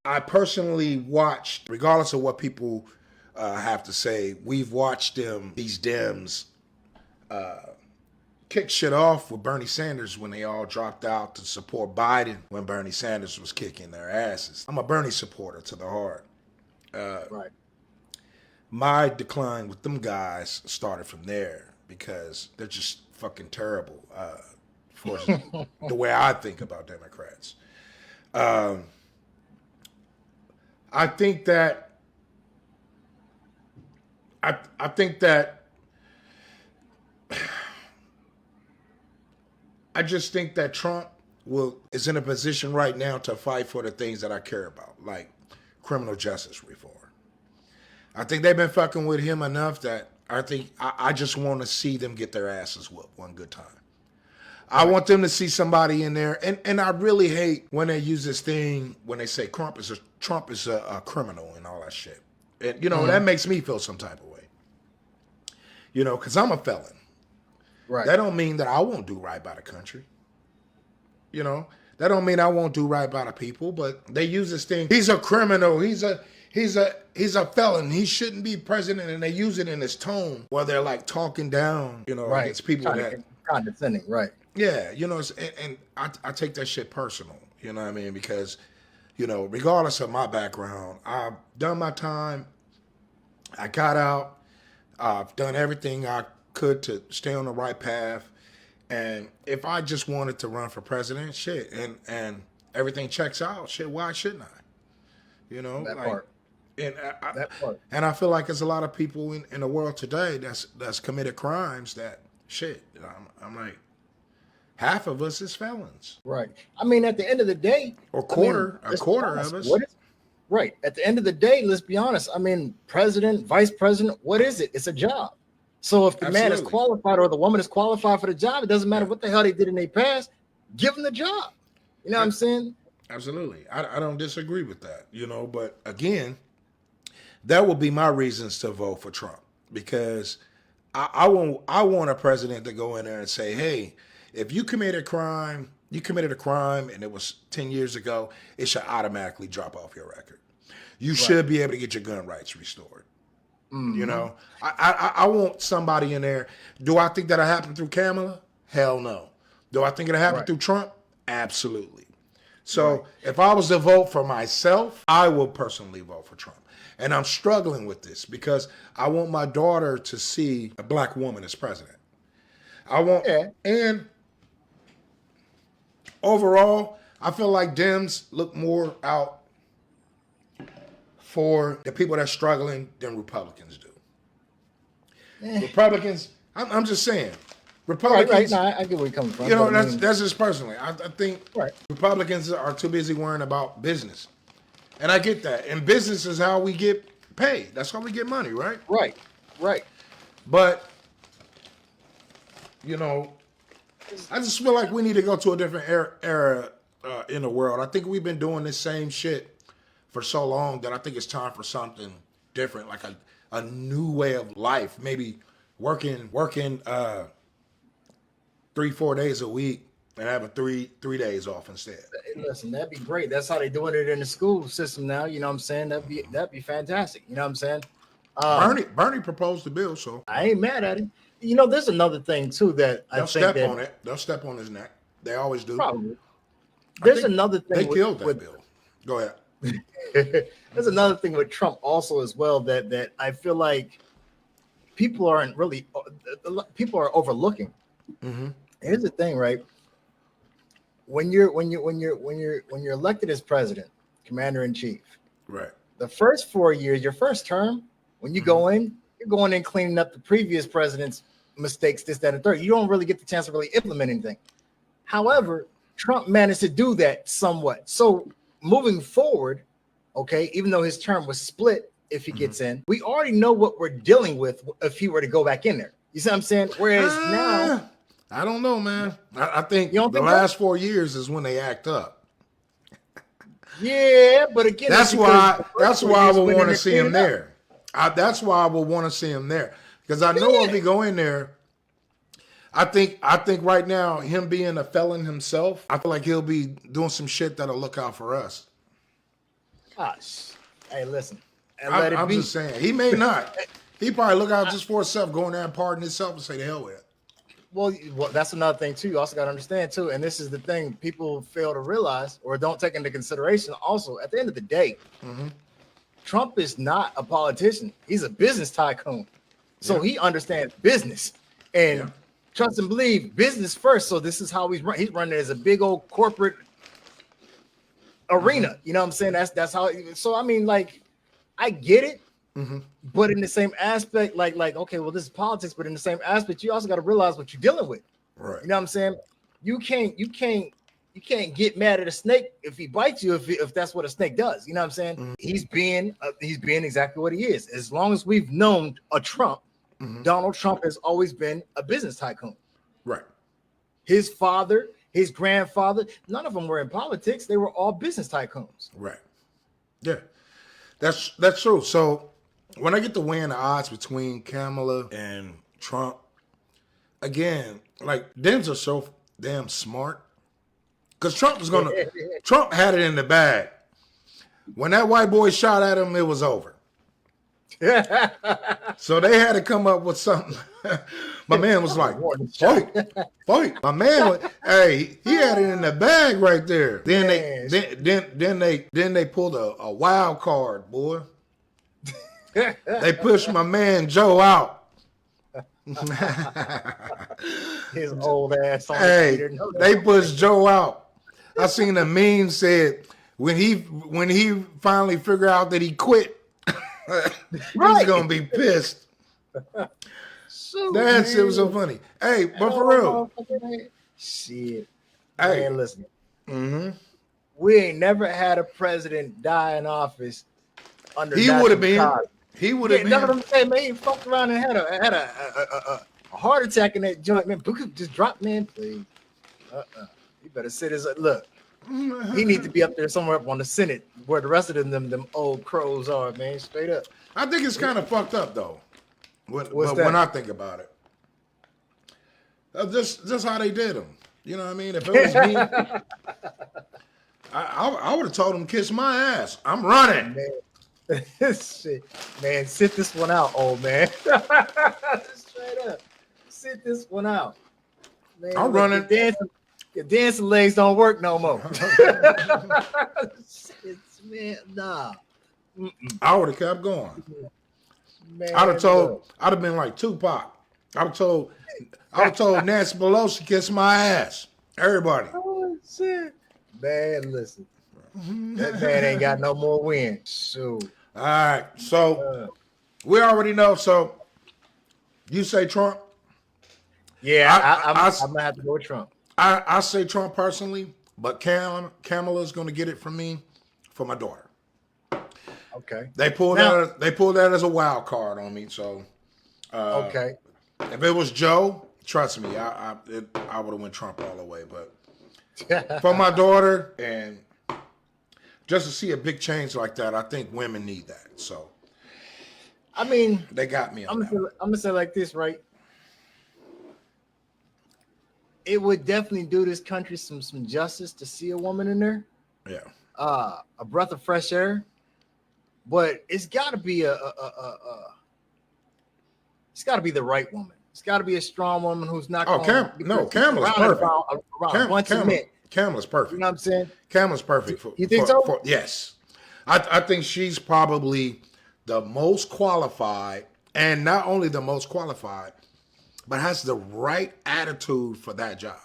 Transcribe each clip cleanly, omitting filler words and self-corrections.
I personally watched, regardless of what people have to say, we've watched these Dems kick shit off with Bernie Sanders when they all dropped out to support Biden when Bernie Sanders was kicking their asses. I'm a Bernie supporter to the heart. Right. My decline with them guys started from there because they're just fucking terrible for the way I think about Democrats. Um, I think that I think that I just think that Trump is in a position right now to fight for the things that I care about, like criminal justice reform. I think they've been fucking with him enough that I just want to see them get their asses whooped one good time. I want them to see somebody in there, and I really hate when they use this thing when they say Trump is a criminal and all that shit. And that makes me feel some type of way. Because I'm a felon. Right. That don't mean that I won't do right by the country. That don't mean I won't do right by the people. But they use this thing. He's a criminal. He's a felon. He shouldn't be president. And they use it in this tone where they're like talking down, Right. against people that condescending. Right. yeah, and I take that shit personal. You know what I mean? Because regardless of my background, I've done my time. I got out. I've done everything I could to stay on the right path. And if I just wanted to run for president, shit, and everything checks out, shit, why shouldn't I? That part. And That part. and I feel like there's a lot of people in the world today that's committed crimes that shit. I'm like, half of us is felons, Right. I mean, at the end of the day, or a quarter of us. Right. At the end of the day, let's be honest. I mean, president, vice president, what is it? It's a job. So if the man is Absolutely. qualified or the woman is qualified for the job, it doesn't matter what the hell they did in their past. Give them the job. You know what I'm saying? Absolutely. I don't disagree with that, but again, that would be my reasons to vote for Trump because I want a president to go in there and say, hey, if you committed a crime and it was 10 years ago, it should automatically drop off your record. You should be able to get your gun rights restored. Mm-hmm. I want somebody in there. Do I think that'll happen through Kamala? Hell no. Do I think it'll happen through Trump? Absolutely. So if I was to vote for myself, I will personally vote for Trump. And I'm struggling with this because I want my daughter to see a black woman as president. And overall, I feel like Dems look more out for the people that's struggling than Republicans do. Republicans, I'm just saying, Republicans. Right. No, I get where you're coming from. That's just personally. I think Republicans are too busy worrying about business. And I get that. And business is how we get paid. That's how we get money, right? Right. But, I just feel like we need to go to a different era in the world. I think we've been doing this same shit for so long that I think it's time for something different, like a new way of life. Maybe working 3-4 days a week and having three days off instead. Hey, listen, that'd be great. That's how they're doing it in the school system now. You know what I'm saying? That'd be fantastic. You know what I'm saying? Bernie proposed the bill, so I ain't mad at it. There's another thing too that they'll step on it. They'll step on his neck. They always do. Probably. There's another thing. They killed that bill. Go ahead. There's another thing with Trump also as well that I feel like people are overlooking. Mm-hmm. Here's the thing, right? When you're elected as president, commander in chief, right? The first 4 years, your first term, when you go in, you're going in cleaning up the previous president's mistakes, this, that, and third. You don't really get the chance to really implement anything. However, Trump managed to do that somewhat. So moving forward, okay, even though his term was split, if he gets in, we already know what we're dealing with if he were to go back in there. You see what I'm saying? Whereas now, I don't know, man. I think the last 4 years is when they act up. Yeah, but again, that's why I would want to see him there. That's why I would want to see him there because I know if he go in there, I think right now him being a felon himself, I feel like he'll be doing some shit that'll look out for us. Hey, listen. And let it I'm be. just saying, he may not. He probably look out just for himself, going there and pardon himself and say the hell with it. Well, that's another thing too. You also got to understand too, and this is the thing people fail to realize or don't take into consideration. Also, at the end of the day, Trump is not a politician. He's a business tycoon, so he understands business and trust and believe business first. So this is how he's running as a big old corporate arena. You know what I'm saying? That's how. So I mean, like, I get it. But in the same aspect, like, okay, well, this is politics, but in the same aspect, you also got to realize what you're dealing with. Right. You know what I'm saying? You can't get mad at a snake if he bites you, if that's what a snake does. You know what I'm saying? He's being exactly what he is. As long as we've known a Trump, Donald Trump has always been a business tycoon. Right. His father, his grandfather, none of them were in politics. They were all business tycoons. Right. Yeah. That's true. So when I get to weighing the odds between Kamala and Trump, again, like, Dems are so damn smart. Because Trump had it in the bag. When that white boy shot at him, it was over. So they had to come up with something. My man was like, fight. My man, hey, he had it in the bag right there. Then they pulled a wild card, boy. They pushed my man Joe out. His old ass. Hey, they pushed Joe out. I seen a meme said when he finally figured out that he quit, he's gonna be pissed. That shit was so funny. Hey, but for real, shit. Hey, man, listen. We ain't never had a president die in office under. He would have been. He would have been. None of them say, man, he fucked around and had a heart attack in that joint, man. Just drop, man, please. You better sit his look. He needs to be up there somewhere up on the Senate where the rest of them old crows are, man. Straight up. I think it's kind of fucked up though. When I think about it, just how they did him. You know what I mean? If it was me, I would have told him kiss my ass. I'm running. Man. Shit. Man, sit this one out, old man. Straight up. Sit this one out. Man, I'm running. Your dancing legs don't work no more. Shit, man, nah. I would have kept going. Man, I'd have been like Tupac. I would have told Nancy Pelosi kiss my ass. Everybody. Oh shit. Man, listen. That man ain't got no more win. So all right. So we already know. So you say Trump? Yeah, I'm gonna have to go with Trump. I say Trump personally, but Kamala's going to get it from me for my daughter. Okay. They pulled that as a wild card on me. So okay. If it was Joe, trust me, I would have went Trump all the way. But for my daughter, and just to see a big change like that, I think women need that. So I mean, they got me. I'm gonna say like this, right? It would definitely do this country some justice to see a woman in there. Yeah. A breath of fresh air. But it's got to be it's got to be the right woman. It's got to be a strong woman who's not. Kamala's perfect. Kamala's perfect. You know what I'm saying? Kamala's perfect. You think so? Yes. I think she's probably the most qualified, and not only the most qualified, but has the right attitude for that job.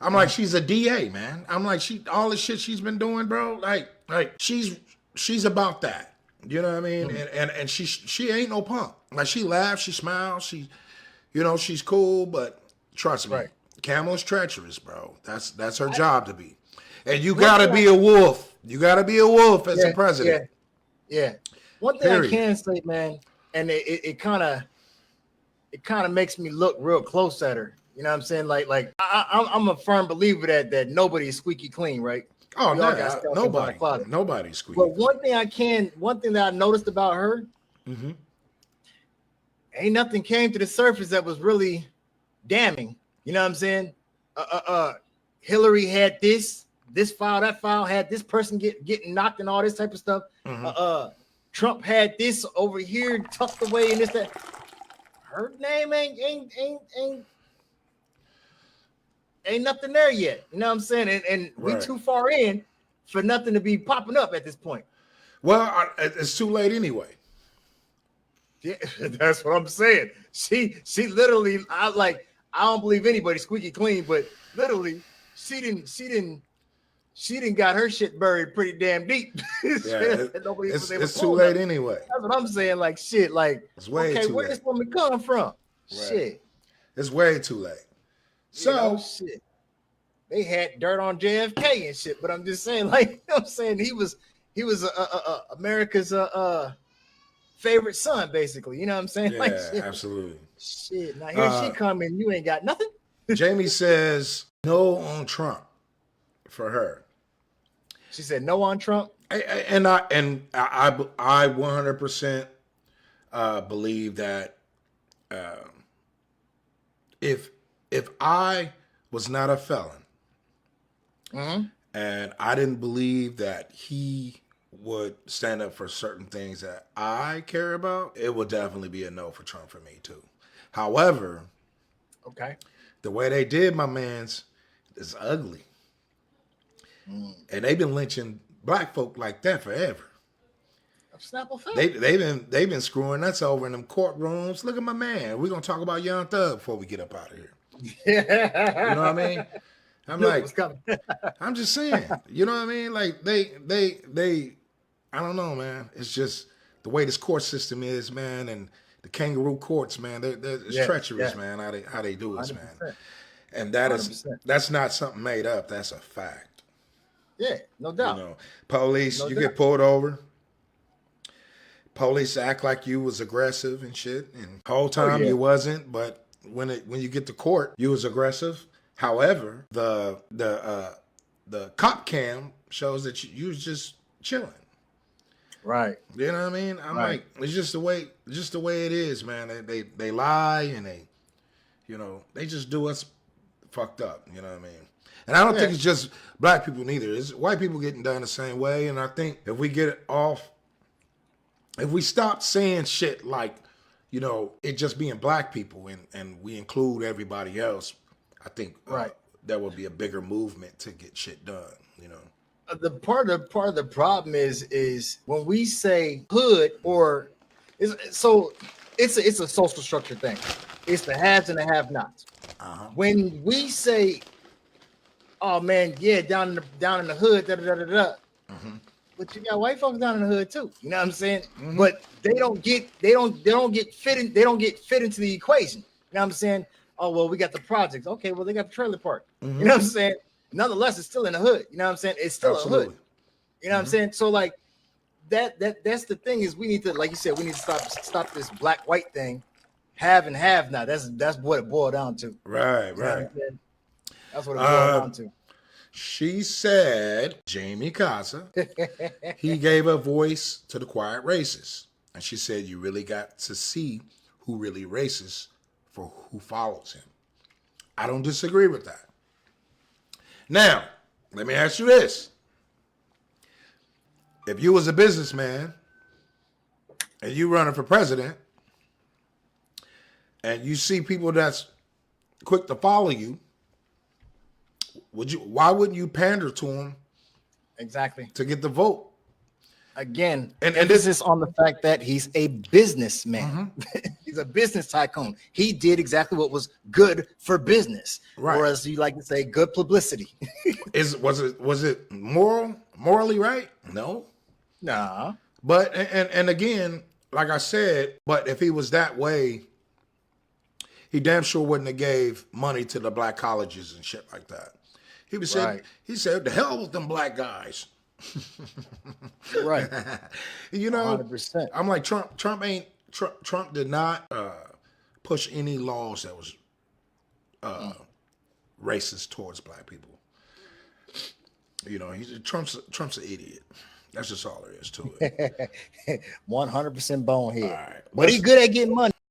I'm like, she's a DA, man. I'm like, all the shit she's been doing, bro. Like she's about that. You know what I mean? And she ain't no punk. Like, she laughs, she smiles, she's cool, but trust me, Kamala's treacherous, bro. That's her job to be. And you gotta be a wolf. You gotta be a wolf as a president. Yeah. One thing I can say, man, and it kind of makes me look real close at her. You know what I'm saying? Like I'm a firm believer that nobody is squeaky clean, right? Oh no, nobody's squeaky. But one thing that I noticed about her, ain't nothing came to the surface that was really damning. You know what I'm saying? Hillary had this, this file, that file, had this person getting knocked and all this type of stuff. Trump had this over here tucked away and this, that. Her name ain't nothing there yet. You know what I'm saying? And we too far in for nothing to be popping up at this point. Well, it's too late anyway. Yeah, that's what I'm saying. She literally, I don't believe anybody squeaky clean, but literally, she didn't got her shit buried pretty damn deep. Yeah, it's too late anyway. That's what I'm saying. Like shit. Like it's way too where late. this woman come from? Right. Shit. It's way too late. So shit. They had dirt on JFK and shit, but I'm just saying, like, you know what I'm saying, he was America's favorite son, basically. You know what I'm saying? Yeah, like, shit. Absolutely. Shit. Now here she come and you ain't got nothing. Jamie says no on Trump for her. She said no on Trump. I 100% believe that if I was not a felon and I didn't believe that he would stand up for certain things that I care about, it would definitely be a no for Trump for me too. However, the way they did my man's is ugly. And they've been lynching black folk like that forever. They've been screwing us over in them courtrooms. Look at my man. We're gonna talk about Young Thug before we get up out of here. You know what I mean? I'm like, I'm just saying. You know what I mean? Like they I don't know, man. It's just the way this court system is, man, and the kangaroo courts, man. It's treacherous, man. How they do us, 100%. Man. And that's not something made up. That's a fact. Yeah, no doubt. You know, police, get pulled over. Police act like you was aggressive and shit, and the whole time you wasn't. But when you get to court, you was aggressive. However, the cop cam shows that you was just chilling. Right. You know what I mean? I'm like, it's just the way it is, man. They lie and they just do us fucked up. You know what I mean? And I don't think it's just black people neither. It's white people getting done the same way. And I think if we get it off, if we stop saying shit like, it just being black people and we include everybody else, I think there will be a bigger movement to get shit done. The part of the problem is when we say hood it's a social structure thing. It's the haves and the have-nots. When we say, oh man, yeah, down in the hood, but you got white folks down in the hood too. You know what I'm saying? But they don't get fit into the equation. You know what I'm saying? Oh well, we got the projects. Okay, well they got the trailer park. You know what I'm saying? Nonetheless, it's still in the hood. You know what I'm saying? It's still a hood. You know what I'm saying? So like that's the thing is we need to, like you said, we need to stop this black white thing, have and have not. That's what it boiled down to. Right. That's what it boiled down to. She said, Jamie Casa, he gave a voice to the quiet racists. And she said, you really got to see who really racist for who follows him. I don't disagree with that. Now, let me ask you this. If you was a businessman and you running for president and you see people that's quick to follow you, why wouldn't you pander to him? Exactly. To get the vote? Again, and emphasis on the fact that he's a businessman. He's a business tycoon. He did exactly what was good for business, or as you like to say, good publicity. Was it morally right? No. Nah. But and again, like I said, but if he was that way, he damn sure wouldn't have gave money to the black colleges and shit like that. He was saying, he said, the hell with them black guys. Right. 100%. I'm like, Trump did not push any laws that was racist towards black people. Trump's an idiot. That's just all there is to it. 100% bonehead. Right. But he's good at getting money.